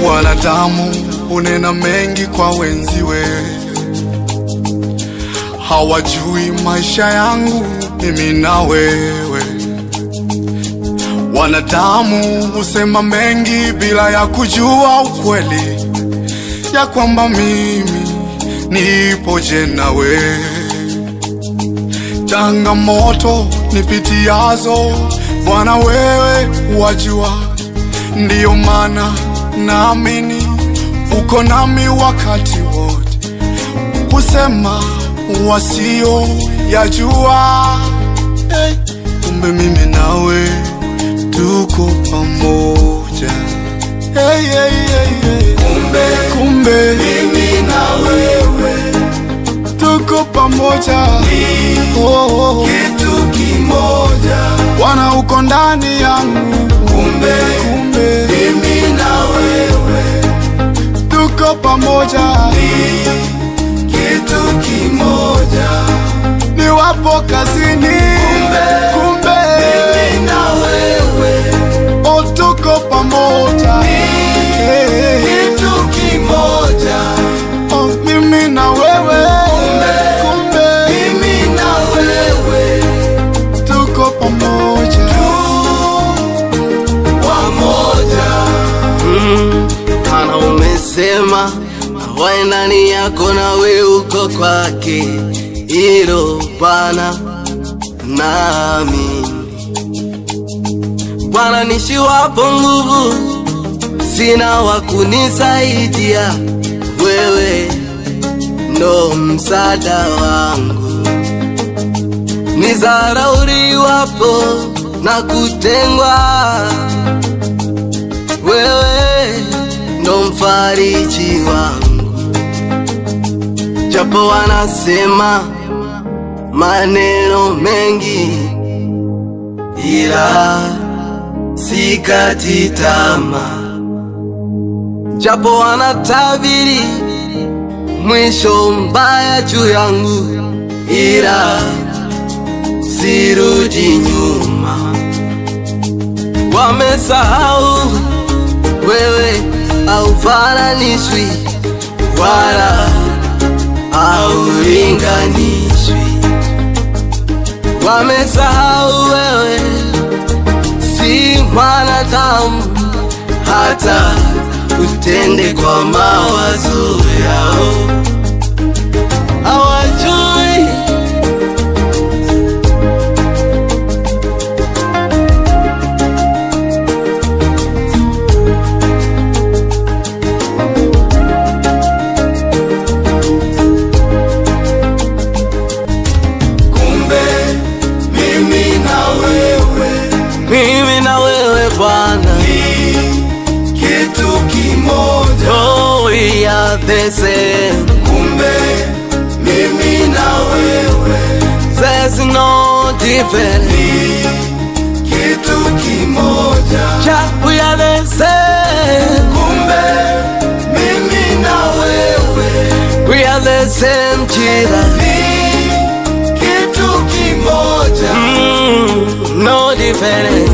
Wanadamu unena mengi kwa wenziwe, hawajui maisha yangu mimi na wewe. Wanadamu husema mengi bila ya kujua ukweli ya kwamba mimi nipoje nawe. Changamoto nipitiazo Bwana wewe wajua, ndiyo maana naamini uko nami wakati wote. Kusema wasio yajua, kumbe mimi nawe tuko pamoja. Kumbe mimi na wewe tuko pamoja, kitu kimoja. Bwana uko ndani yangu, kumbe mimi na wewe tuko pamoja, kitu kimoja. Niwapo kazini, kumbe mimi na wewe tuko pamoja, kitu kimoja. Mimi na wewe, kumbe mimi na wewe tuko pamoja, Kana umesema awae ndani yako na we uko kwake, hilo Bwana nami. Bwana nishiwapo nguvu, sina wa kunisaidia, wewe ndo msaada wangu. Nizarauriwapo na kutengwa, wewe ndo mfariji wangu. Japo wanasema maneno mengi, ila sikati tamaa. Japo wanatabiri mwisho mbaya juu yangu, ila sirudi nyuma. Wamesahau wewe haufananishwi wala haulinganishwi. Wamesahau wewe si mwanadamu, hata utende kwa mawazo yao. Hawajui mimi na wewe Bwana kitu kimoja. Oh, we are the same. Kumbe mimi na wewe, there's no difference. Kitu kimoja. We are the same. Kumbe mimi na wewe, we are the same Jesus. Kitu kimoja. No difference.